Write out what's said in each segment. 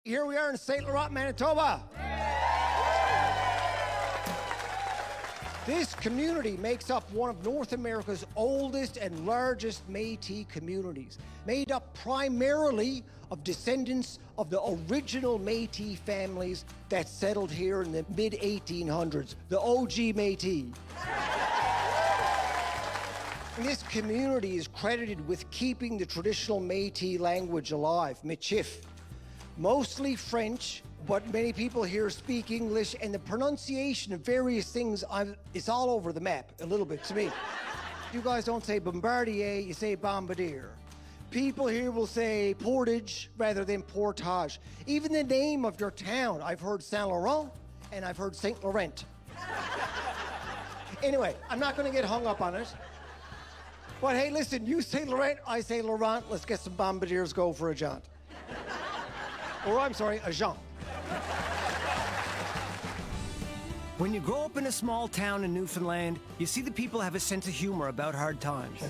Here we are in St. Laurent, Manitoba. This community makes up one of North America's oldest and largest Métis communities, made up primarily of descendants of the original Métis families that settled here in the mid-1800s, the OG Métis. And this community is credited with keeping the traditional Métis language alive, Metis. Mostly French, but many people here speak English, and the pronunciation of various things is all over the map, a little bit to me. You guys don't say Bombardier, you say Bombardier. People here will say portage rather than portage. Even the name of your town, I've heard Saint Laurent, and I've heard Saint Laurent. Anyway, I'm not gonna get hung up on it. But hey, listen, you say Laurent, I say Laurent, let's get some Bombardiers go for a jaunt. Or I'm sorry, a jaunt. When you grow up in a small town in Newfoundland, you see the people have a sense of humor about hard times.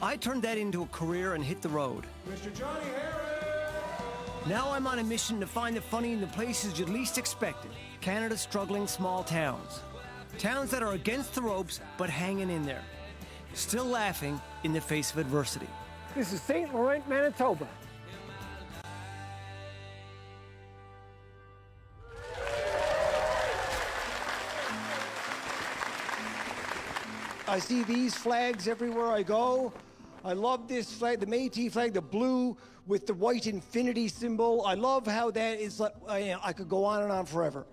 I turned that into a career and hit the road. Mr. Johnny Harris! Now I'm on a mission to find the funny in the places you least expect it. Canada's struggling small towns. Towns that are against the ropes, but hanging in there. Still laughing in the face of adversity. This is St. Laurent, Manitoba. I see these flags everywhere I go. I love this flag, the Métis flag, the blue with the white infinity symbol. I love how that is, like, I could go on and on forever.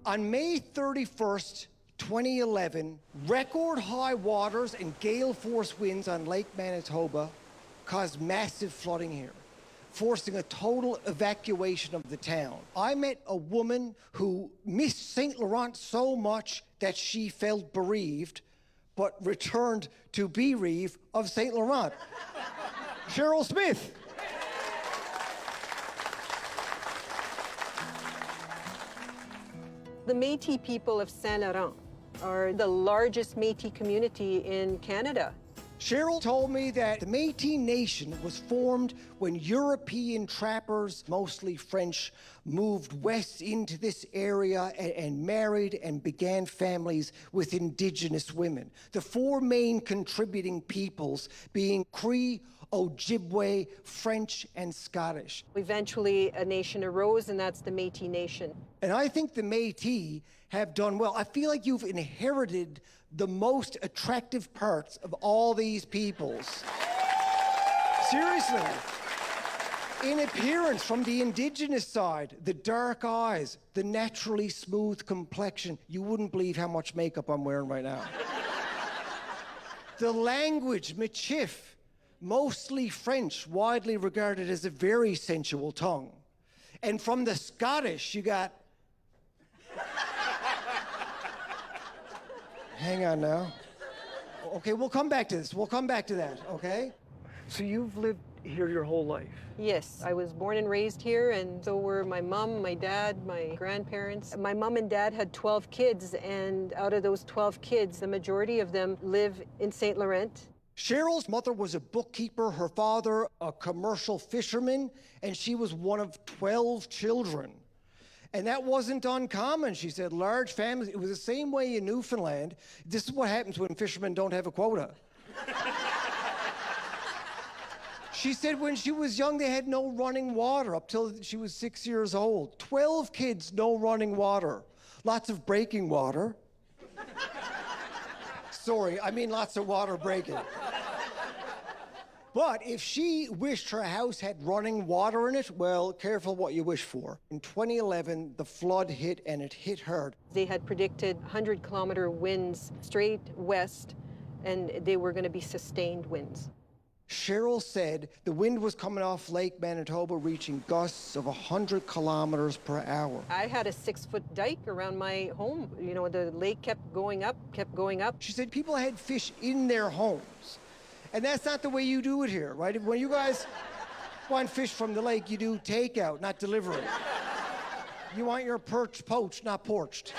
On May 31st, 2011, record high waters and gale force winds on Lake Manitoba caused massive flooding here, forcing a total evacuation of the town. I met a woman who missed St. Laurent so much that she felt bereaved, but returned to bereave of St. Laurent. Cheryl Smith. The Métis people of Saint Laurent are the largest Métis community in Canada. Cheryl told me that the Métis Nation was formed when European trappers, mostly French, moved west into this area and married and began families with Indigenous women. The four main contributing peoples being Cree, Ojibwe, French, and Scottish. Eventually, a nation arose, and that's the Métis Nation. And I think the Métis have done well. I feel like you've inherited the most attractive parts of all these peoples. Seriously. In appearance, from the Indigenous side, the dark eyes, the naturally smooth complexion. You wouldn't believe how much makeup I'm wearing right now. The language, Michif, mostly French, widely regarded as a very sensual tongue. And from the Scottish, you got... Hang on now. Okay, we'll come back to this. We'll come back to that, okay? So you've lived here your whole life? Yes, I was born and raised here, and so were my mom, my dad, my grandparents. My mom and dad had 12 kids, and out of those 12 kids, the majority of them live in St. Laurent. Cheryl's mother was a bookkeeper, her father a commercial fisherman, and she was one of 12 children. And that wasn't uncommon, she said. Large families, it was the same way in Newfoundland. This is what happens when fishermen don't have a quota. She said when she was young, they had no running water up till she was 6 years old. 12 kids, no running water. Lots of breaking water. Sorry, I mean lots of water breaking. But if she wished her house had running water in it, well, careful what you wish for. In 2011, the flood hit, and it hit hard. They had predicted 100-kilometer winds straight west, and they were going to be sustained winds. Cheryl said the wind was coming off Lake Manitoba, reaching gusts of 100 kilometers per hour. I had a 6-foot dike around my home. You know, the lake kept going up, kept going up. She said people had fish in their homes. And that's not the way you do it here, right? When you guys want fish from the lake, you do takeout, not delivery. You want your perch poached, not porched.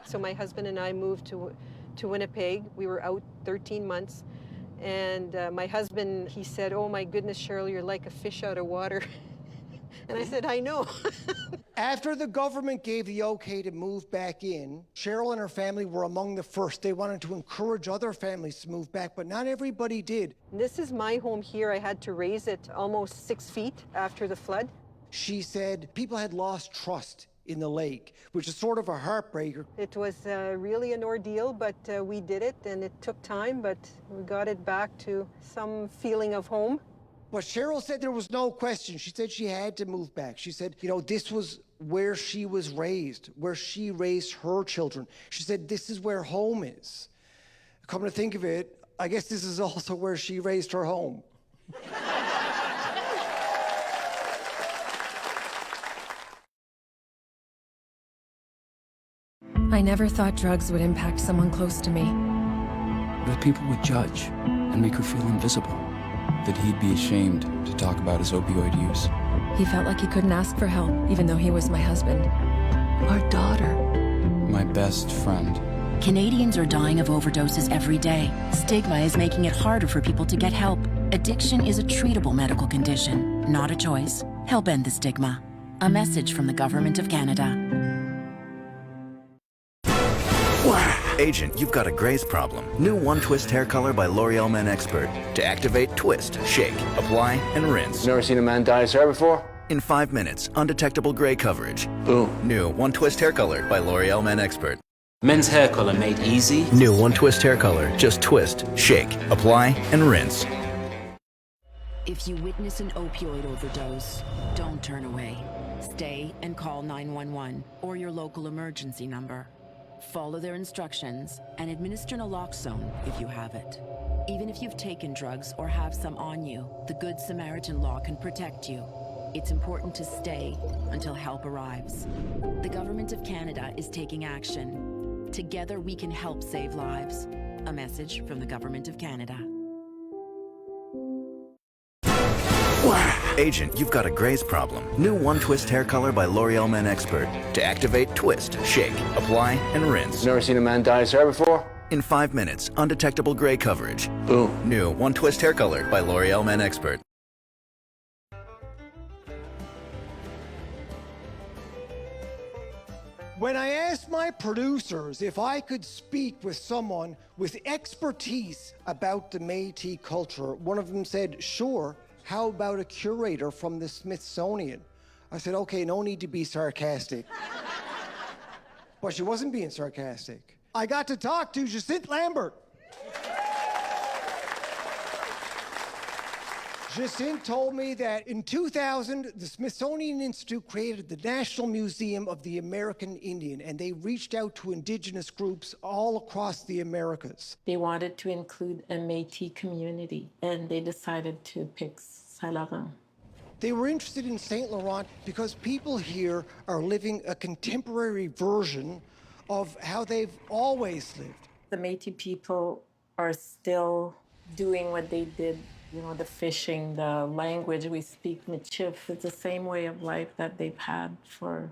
So my husband and I moved to Winnipeg. We were out 13 months. And my husband, he said, "Oh my goodness, Cheryl, you're like a fish out of water." And I said, "I know." After the government gave the okay to move back in, Cheryl and her family were among the first. They wanted to encourage other families to move back, but not everybody did. This is my home here. I had to raise it almost 6 feet after the flood. She said people had lost trust in the lake, which is sort of a heartbreaker. It was really an ordeal, but we did it, and it took time, but we got it back to some feeling of home. But Cheryl said there was no question. She said she had to move back. She said, you know, this was where she was raised, where she raised her children. She said, this is where home is. Come to think of it, I guess this is also where she raised her home. I never thought drugs would impact someone close to me. That people would judge and make her feel invisible. That he'd be ashamed to talk about his opioid use. He felt like he couldn't ask for help, even though he was my husband. Our daughter. My best friend. Canadians are dying of overdoses every day. Stigma is making it harder for people to get help. Addiction is a treatable medical condition, not a choice. Help end the stigma. A message from the Government of Canada. Agent, you've got a grace problem. New One Twist hair color by L'Oreal Men Expert. To activate, twist, shake, apply, and rinse. Never seen a man dye his hair before? In 5 minutes, undetectable gray coverage. Boom. New One Twist hair color by L'Oreal Men Expert. Men's hair color made easy. New One Twist hair color. Just twist, shake, apply, and rinse. If you witness an opioid overdose, don't turn away. Stay and call 911 or your local emergency number. Follow their instructions and administer naloxone if you have it. Even if you've taken drugs or have some on you, the Good Samaritan law can protect you. It's important to stay until help arrives. The Government of Canada is taking action. Together we can help save lives. A message from the Government of Canada. Agent, you've got a grace problem. New One Twist hair color by L'Oreal Men Expert. To activate, twist, shake, apply, and rinse. Never seen a man dye his hair before? In 5 minutes, undetectable gray coverage. Boom. New One Twist hair color by L'Oreal Men Expert. When I asked my producers if I could speak with someone with expertise about the Métis culture, one of them said, sure, how about a curator from the Smithsonian? I said, okay, no need to be sarcastic. But she wasn't being sarcastic. I got to talk to Jacinth Lambert. Jacinth told me that in 2000, the Smithsonian Institute created the National Museum of the American Indian, and they reached out to Indigenous groups all across the Americas. They wanted to include a Métis community, and they decided to pick Saint Laurent. They were interested in Saint Laurent because people here are living a contemporary version of how they've always lived. The Métis people are still doing what they did. You know, the fishing, the language we speak, Michif, it's the same way of life that they've had for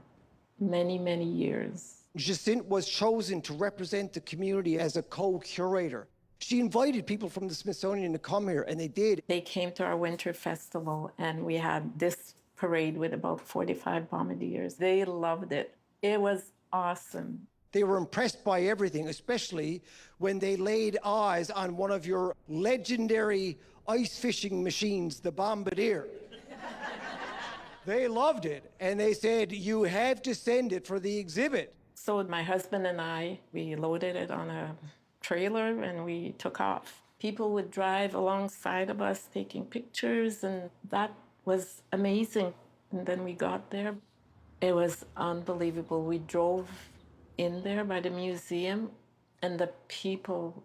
many, many years. Jacinth was chosen to represent the community as a co-curator. She invited people from the Smithsonian to come here, and they did. They came to our winter festival, and we had this parade with about 45 bombardiers. They loved it. It was awesome. They were impressed by everything, especially when they laid eyes on one of your legendary ice fishing machines, the Bombardier. They loved it, and they said, you have to send it for the exhibit. So my husband and I, we loaded it on a trailer and we took off. People would drive alongside of us taking pictures, and that was amazing. And then we got there. It was unbelievable. We drove in there by the museum, and the people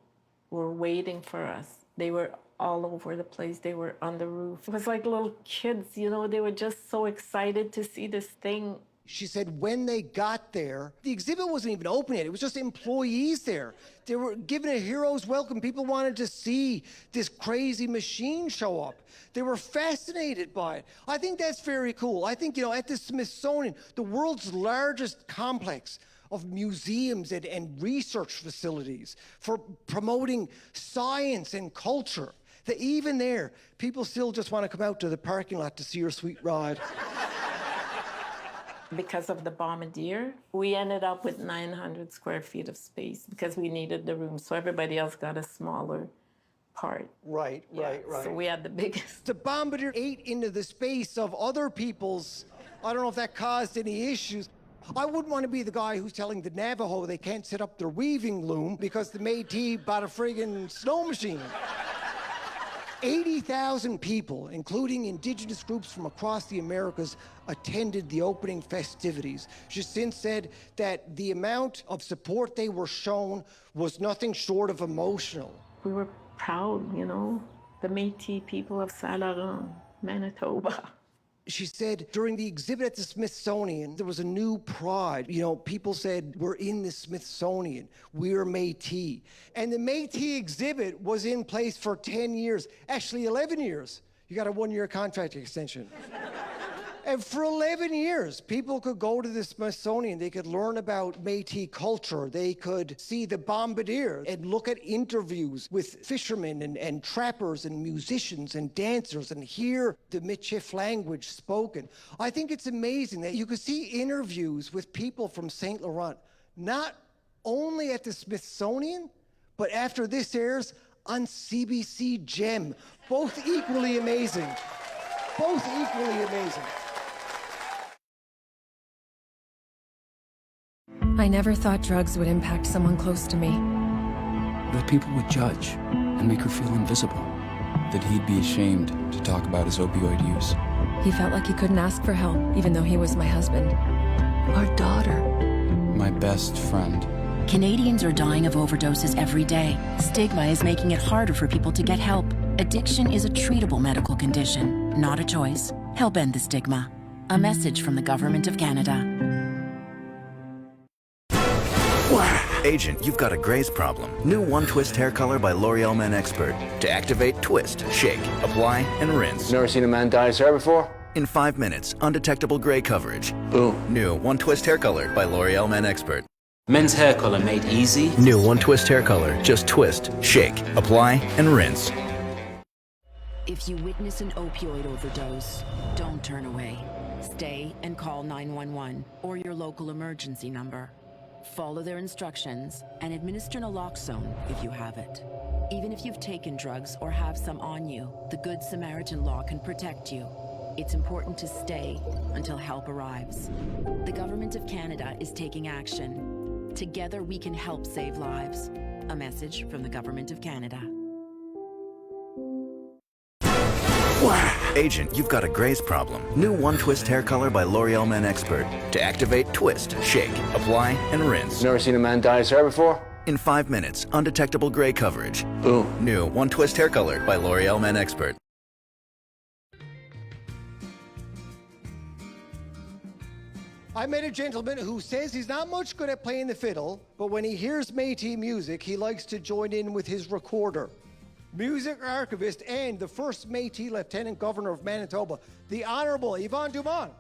were waiting for us. They were all over the place. They were on the roof. It was like little kids, you know, they were just so excited to see this thing. She said when they got there, the exhibit wasn't even open yet. It was just employees there. They were given a hero's welcome. People wanted to see this crazy machine show up. They were fascinated by it. I think that's very cool. I think, you know, at the Smithsonian, the world's largest complex of museums and research facilities, for promoting science and culture, that even there, people still just want to come out to the parking lot to see your sweet ride. Because of the Bombardier, we ended up with 900 square feet of space because we needed the room, so everybody else got a smaller part. Right. So we had the biggest. The Bombardier ate into the space of other people's. I don't know if that caused any issues. I wouldn't want to be the guy who's telling the Navajo they can't set up their weaving loom because the Métis bought a friggin' snow machine. 80,000 people, including indigenous groups from across the Americas, attended the opening festivities. Justine said that the amount of support they were shown was nothing short of emotional. We were proud, you know, the Métis people of Saint Laurent, Manitoba. She said during the exhibit at the Smithsonian, there was a new pride. You know, people said, we're in the Smithsonian, we're Métis. And the Métis exhibit was in place for 10 years, actually 11 years. You got a 1-year contract extension. And for 11 years, people could go to the Smithsonian. They could learn about Métis culture. They could see the Bombardier and look at interviews with fishermen and trappers and musicians and dancers and hear the Michif language spoken. I think it's amazing that you could see interviews with people from St. Laurent, not only at the Smithsonian, but after this airs on CBC Gem. Both equally amazing. Both equally amazing. I never thought drugs would impact someone close to me. That people would judge and make her feel invisible. That he'd be ashamed to talk about his opioid use. He felt like he couldn't ask for help, even though he was my husband. Our daughter. My best friend. Canadians are dying of overdoses every day. Stigma is making it harder for people to get help. Addiction is a treatable medical condition, not a choice. Help end the stigma. A message from the Government of Canada. Agent, you've got a graze problem. New One Twist hair color by L'Oreal Men Expert. To activate, twist, shake, apply, and rinse. Never seen a man dye his hair before? In 5 minutes, undetectable gray coverage. Boom. New One Twist hair color by L'Oreal Men Expert. Men's hair color made easy. New One Twist hair color. Just twist, shake, apply, and rinse. If you witness an opioid overdose, don't turn away. Stay and call 911 or your local emergency number. Follow their instructions and administer naloxone if you have it. Even if you've taken drugs or have some on you, the Good Samaritan law can protect you. It's important to stay until help arrives. The Government of Canada is taking action. Together we can help save lives. A message from the Government of Canada. Agent, you've got a graze problem. New One Twist hair color by L'Oreal Men Expert. To activate, twist, shake, apply, and rinse. Never seen a man dye his hair before? In 5 minutes, undetectable gray coverage. Boom. New One Twist hair color by L'Oreal Men Expert. I met a gentleman who says he's not much good at playing the fiddle, but when he hears Métis music, he likes to join in with his recorder. Music archivist and the first Métis Lieutenant Governor of Manitoba, the Honorable Yvon Dumont.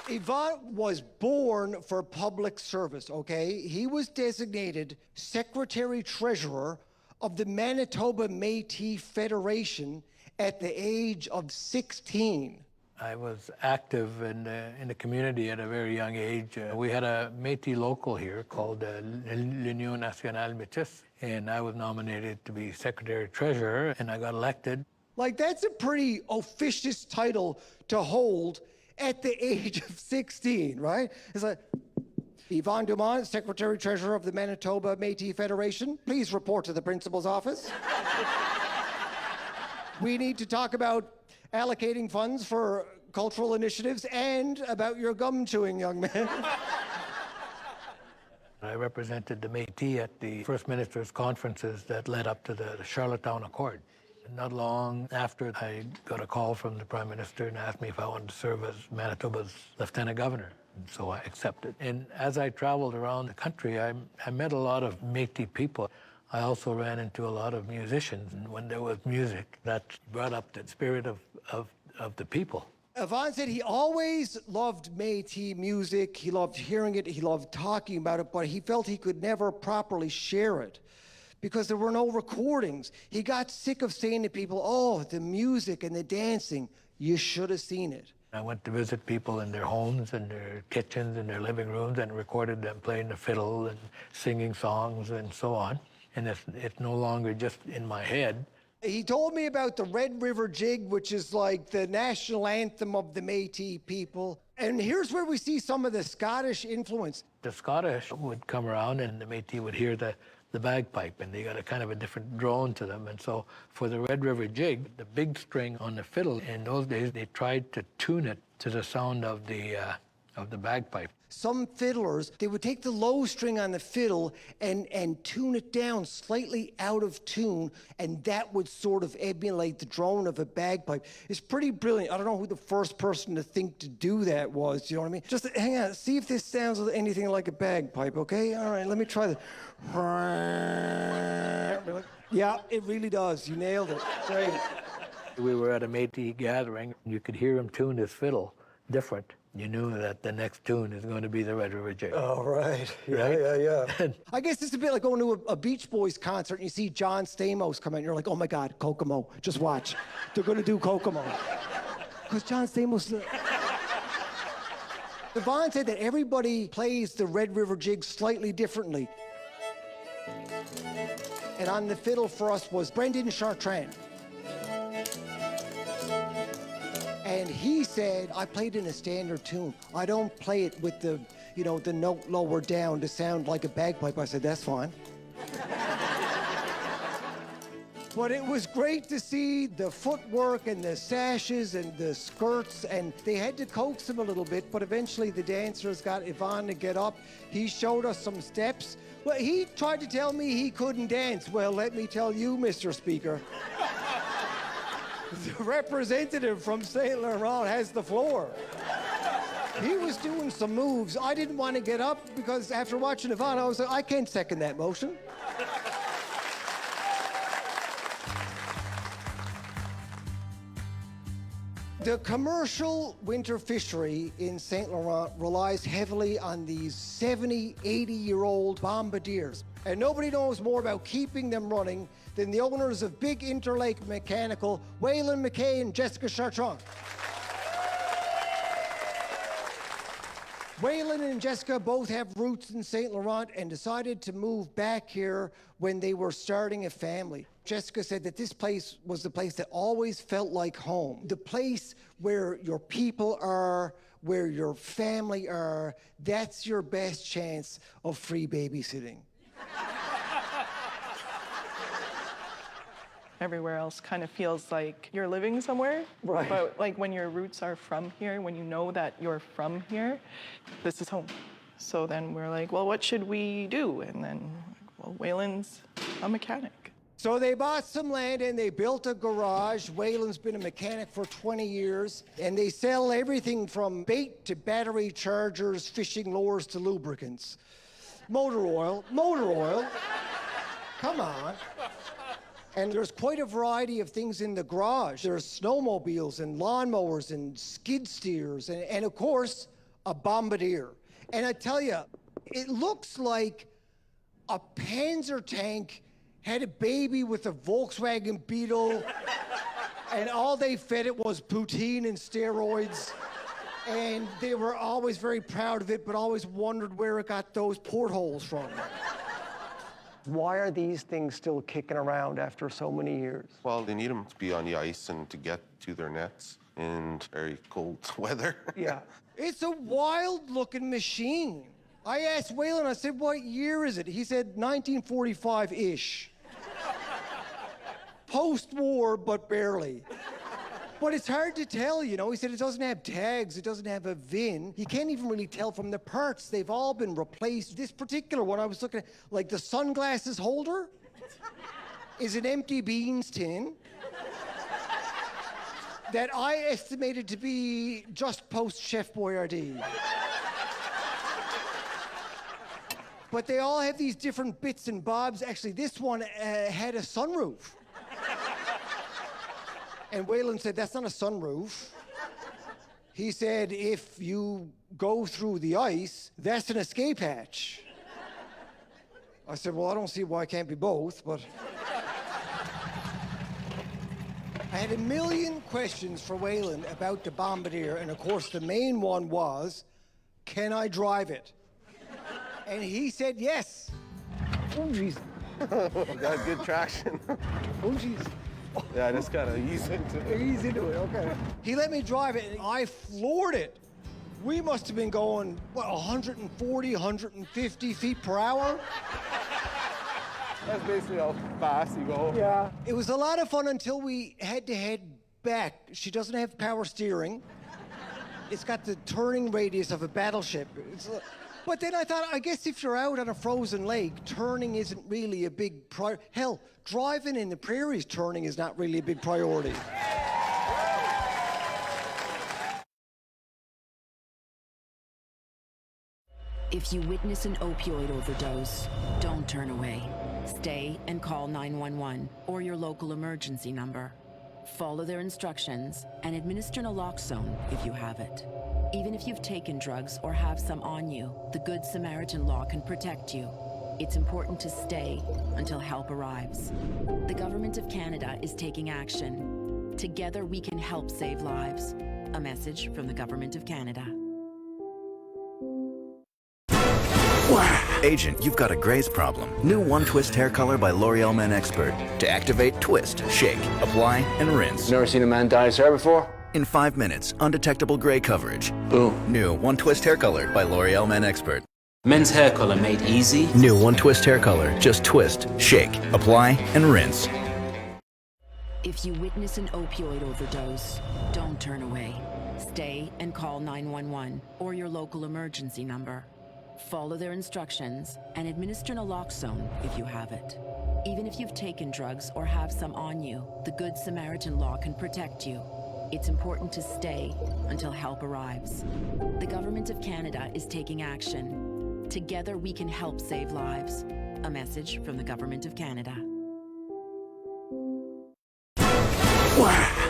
Yvon was born for public service, okay? He was designated Secretary-Treasurer of the Manitoba Métis Federation at the age of 16. I was active in the community at a very young age. We had a Métis local here called l'Union Nationale Metis, and I was nominated to be Secretary-Treasurer, and I got elected. Like, that's a pretty officious title to hold at the age of 16, right? It's like, Yvon Dumont, Secretary-Treasurer of the Manitoba Métis Federation, please report to the principal's office. We need to talk about allocating funds for cultural initiatives and about your gum chewing, young man. I represented the Métis at the First Ministers' conferences that led up to the Charlottetown Accord. Not long after, I got a call from the Prime Minister and asked me if I wanted to serve as Manitoba's Lieutenant Governor. And so I accepted. And as I traveled around the country, I met a lot of Métis people. I also ran into a lot of musicians, and when there was music, that brought up the spirit of the people. Yvonne said he always loved Métis music. He loved hearing it. He loved talking about it, but he felt he could never properly share it because there were no recordings. He got sick of saying to people, oh, the music and the dancing, you should have seen it. I went to visit people in their homes and their kitchens and their living rooms and recorded them playing the fiddle and singing songs and so on. And it's no longer just in my head. He told me about the Red River Jig, which is like the national anthem of the Métis people. And here's where we see some of the Scottish influence. The Scottish would come around and the Métis would hear the bagpipe, and they got a kind of a different drone to them. And so for the Red River Jig, the big string on the fiddle, in those days, they tried to tune it to the sound of the bagpipe. Some fiddlers, they would take the low string on the fiddle and tune it down slightly out of tune, and that would sort of emulate the drone of a bagpipe. It's pretty brilliant. I don't know who the first person to think to do that was, you know what I mean? Just hang on, see if this sounds anything like a bagpipe, okay? All right, let me try this. Yeah, it really does. You nailed it. Great. We were at a Métis gathering. You could hear him tune his fiddle different. You knew that the next tune is going to be the Red River Jig. Oh, right. Yeah. I guess it's a bit like going to a Beach Boys concert and you see John Stamos come in and you're like, oh my God, Kokomo. Just watch. They're going to do Kokomo. Because John Stamos... Yvonne said that everybody plays the Red River Jig slightly differently. And on the fiddle for us was Brendan Chartrand. And he said, I played in a standard tune. I don't play it with the, the note lower down to sound like a bagpipe. I said, that's fine. But it was great to see the footwork and the sashes and the skirts, and they had to coax him a little bit, but eventually the dancers got Yvonne to get up. He showed us some steps. Well, he tried to tell me he couldn't dance. Well, let me tell you, Mr. Speaker. The representative from St. Laurent has the floor. He was doing some moves. I didn't want to get up because after watching Yvonne, I was like, I can't second that motion. The commercial winter fishery in St. Laurent relies heavily on these 70, 80-year-old Bombardiers. And nobody knows more about keeping them running than the owners of Big Interlake Mechanical, Waylon McKay and Jessica Chartrand. Waylon and Jessica both have roots in St. Laurent and decided to move back here when they were starting a family. Jessica said that this place was the place that always felt like home. The place where your people are, where your family are, that's your best chance of free babysitting. Everywhere else kind of feels like you're living somewhere. Right. But like when your roots are from here, when you know that you're from here, this is home. So then we're like, well, what should we do? And then, well, Waylon's a mechanic. So they bought some land and they built a garage. Waylon's been a mechanic for 20 years. And they sell everything from bait to battery chargers, fishing lures to lubricants. Motor oil. Come on. And there's quite a variety of things in the garage. There's snowmobiles and lawnmowers and skid steers and of course, a Bombardier. And I tell you, it looks like a Panzer tank had a baby with a Volkswagen Beetle and all they fed it was poutine and steroids. And they were always very proud of it, but always wondered where it got those portholes from. Why are these things still kicking around after so many years? Well, they need them to be on the ice and to get to their nets in very cold weather. Yeah. It's a wild-looking machine. I asked Waylon, I said, what year is it? He said 1945-ish. Post-war, but barely. But it's hard to tell, He said it doesn't have tags, it doesn't have a VIN. You can't even really tell from the parts. They've all been replaced. This particular one, I was looking at, like the sunglasses holder is an empty beans tin that I estimated to be just post-Chef Boyardee. But they all have these different bits and bobs. Actually, this one had a sunroof. And Waylon said, that's not a sunroof. He said, if you go through the ice, that's an escape hatch. I said, well, I don't see why it can't be both, but... I had a million questions for Waylon about the Bombardier, and of course the main one was, can I drive it? And he said yes. Oh, jeez. Got good traction. Oh, jeez. Yeah, I just gotta ease into it. Ease into it, okay. He let me drive it, and I floored it. We must have been going, what, 140, 150 feet per hour? That's basically how fast you go. Yeah. It was a lot of fun until we had to head back. She doesn't have power steering. It's got the turning radius of a battleship. But then I thought, I guess if you're out on a frozen lake, turning isn't really a big priority. Hell, driving in the prairies, turning is not really a big priority. If you witness an opioid overdose, don't turn away. Stay and call 911 or your local emergency number. Follow their instructions and administer naloxone if you have it. Even if you've taken drugs or have some on you, the Good Samaritan law can protect you. It's important to stay until help arrives. The Government of Canada is taking action. Together we can help save lives. A message from the Government of Canada. Agent, you've got a graze problem. New One Twist hair color by L'Oreal Men Expert. To activate, twist, shake, apply, and rinse. Never seen a man dye his hair before? In 5 minutes, undetectable gray coverage. Boom. New One Twist hair color by L'Oreal Men Expert. Men's hair color made easy. New One Twist hair color. Just twist, shake, apply, and rinse. If you witness an opioid overdose, don't turn away. Stay and call 911 or your local emergency number. Follow their instructions and administer naloxone if you have it. Even if you've taken drugs or have some on you, the Good Samaritan law can protect you. It's important to stay until help arrives. The Government of Canada is taking action. Together we can help save lives. A message from the Government of Canada.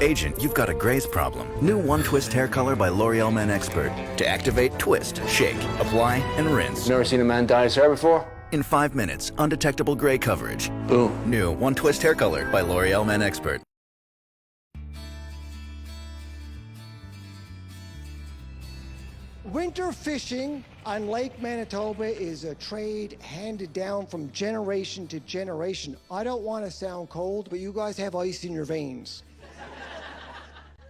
Agent, you've got a graze problem. New One Twist hair color by L'Oreal Men Expert. To activate, twist, shake, apply, and rinse. Never seen a man dye his hair before? In 5 minutes, undetectable gray coverage. Boom. New One Twist hair color by L'Oreal Men Expert. Winter fishing on Lake Manitoba is a trade handed down from generation to generation. I don't want to sound cold, but you guys have ice in your veins.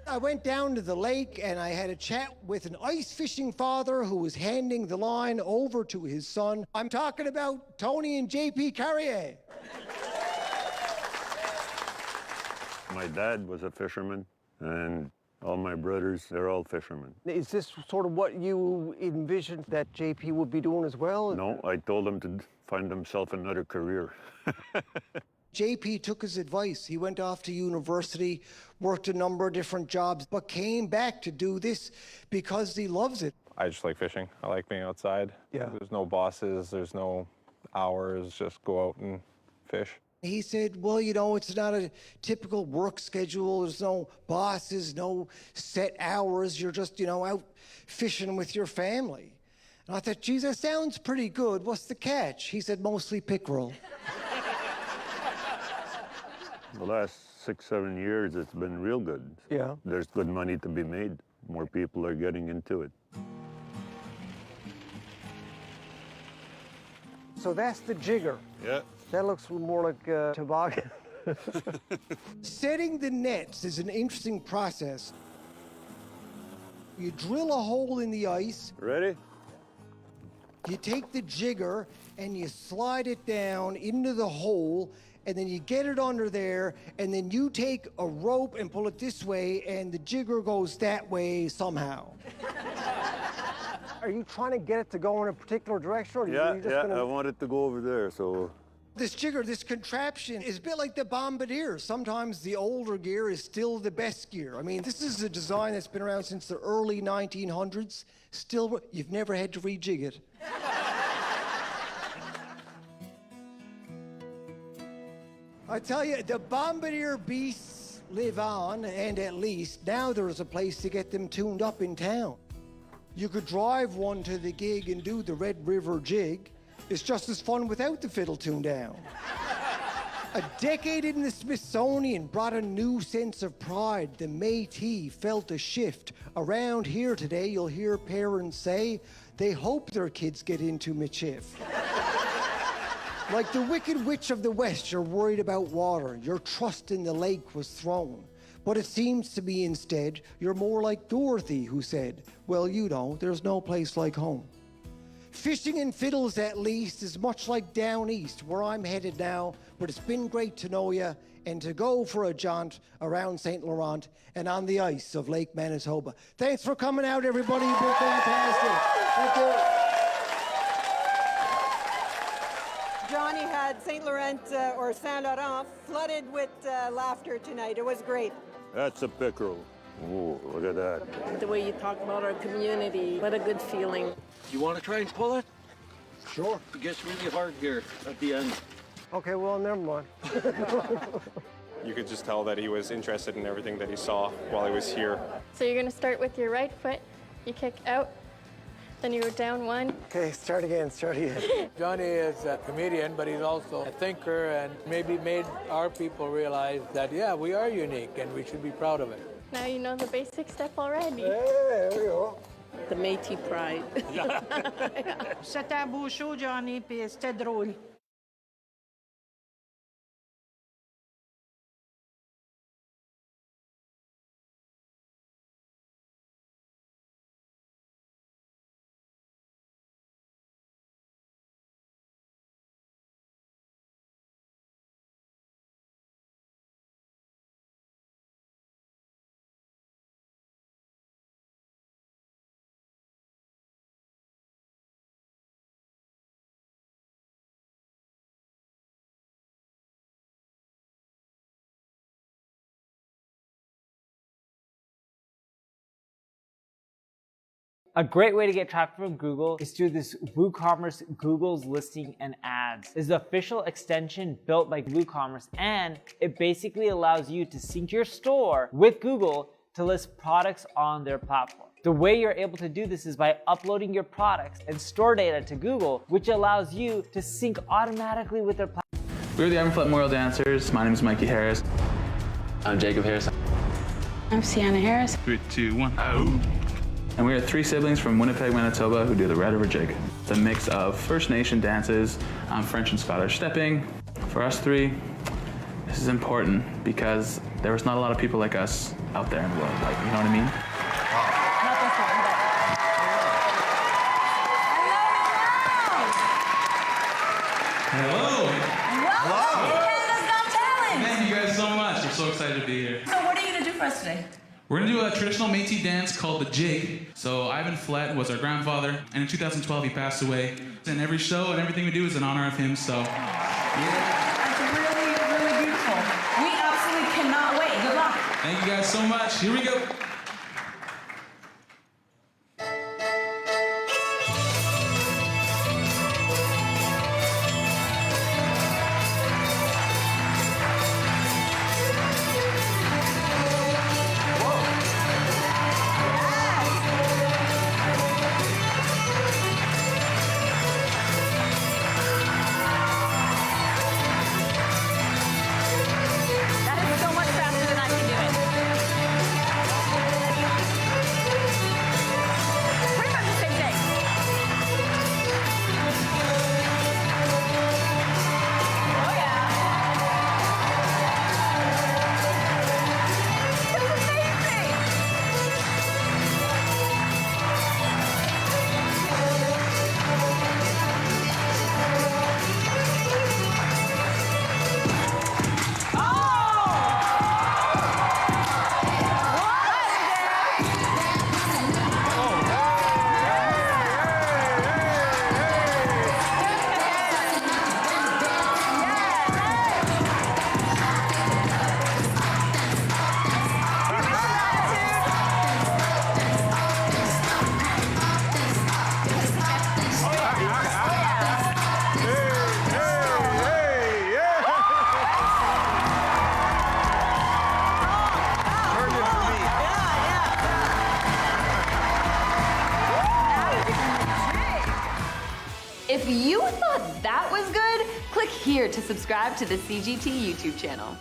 I went down to the lake and I had a chat with an ice fishing father who was handing the line over to his son. I'm talking about Tony and JP Carrier. My dad was a fisherman, and all my brothers, they're all fishermen. Is this sort of what you envisioned that JP would be doing as well? No, I told him to find himself another career. JP took his advice. He went off to university, worked a number of different jobs, but came back to do this because he loves it. I just like fishing. I like being outside. Yeah. There's no bosses, there's no hours, just go out and fish. He said, well, you know, it's not a typical work schedule. There's no bosses, no set hours. You're just, you know, out fishing with your family. And I thought, geez, that sounds pretty good. What's the catch? He said, mostly pickerel. The last 6-7 years, it's been real good. Yeah. There's good money to be made. More people are getting into it. So that's the jigger. Yeah. That looks more like a toboggan. Setting the nets is an interesting process. You drill a hole in the ice. Ready? You take the jigger and you slide it down into the hole, and then you get it under there, and then you take a rope and pull it this way, and the jigger goes that way somehow. Are you trying to get it to go in a particular direction? Or Yeah, are you just yeah, gonna... I want it to go over there, so... This jigger, this contraption, is a bit like the Bombardier. Sometimes the older gear is still the best gear. I mean, this is a design that's been around since the early 1900s. Still, you've never had to rejig it. I tell you, the Bombardier beasts live on, and at least now there's a place to get them tuned up in town. You could drive one to the gig and do the Red River Jig. It's just as fun without the fiddle tuned down. A decade in the Smithsonian brought a new sense of pride. The Metis felt a shift. Around here today, you'll hear parents say they hope their kids get into mischief. Like the Wicked Witch of the West, you're worried about water. Your trust in the lake was thrown. But it seems to me instead, you're more like Dorothy, who said, well, you know, there's no place like home. Fishing and fiddles, at least, is much like down east, where I'm headed now, but it's been great to know you and to go for a jaunt around St. Laurent and on the ice of Lake Manitoba. Thanks for coming out, everybody. You've been fantastic. Thank you. Johnny had St. Laurent or Saint Laurent flooded with laughter tonight. It was great. That's a pickerel. Ooh, look at that. The way you talk about our community, what a good feeling. You want to try and pull it? Sure. It gets really hard here at the end. Okay, well, never mind. You could just tell that he was interested in everything that he saw while he was here. So you're going to start with your right foot, you kick out, then you go down one. Okay, start again. Johnny is a comedian, but he's also a thinker and maybe made our people realize that, yeah, we are unique and we should be proud of it. Now you know the basic step already. Hey, there we go. The Métis pride. C'était un beau show, Johnny, puis c'était drôle. A great way to get traffic from Google is through this WooCommerce Google's Listing and Ads. It's the official extension built by WooCommerce, and it basically allows you to sync your store with Google to list products on their platform. The way you're able to do this is by uploading your products and store data to Google, which allows you to sync automatically with their platform. We're the Ironfoot Memorial Dancers. My name is Mikey Harris. I'm Jacob Harris. I'm Sienna Harris. 3, 2, 1. Oh. And we are 3 siblings from Winnipeg, Manitoba who do the Red River Jig. It's a mix of First Nation dances, French and Scottish stepping. For us 3, this is important because there was not a lot of people like us out there in the world, like, you know what I mean? Hello. Welcome to Canada's Got Talent. Thank you guys so much. I'm so excited to be here. So what are you going to do for us today? We're going to do a traditional Métis dance called the Jig. So Ivan Flett was our grandfather, and in 2012 he passed away. And every show and everything we do is in honor of him, so yeah. That's really, really beautiful. We absolutely cannot wait. Good luck. Thank you guys so much. Here we go. That is so much faster than I can do it. If you thought that was good, click here to subscribe to the CGT YouTube channel.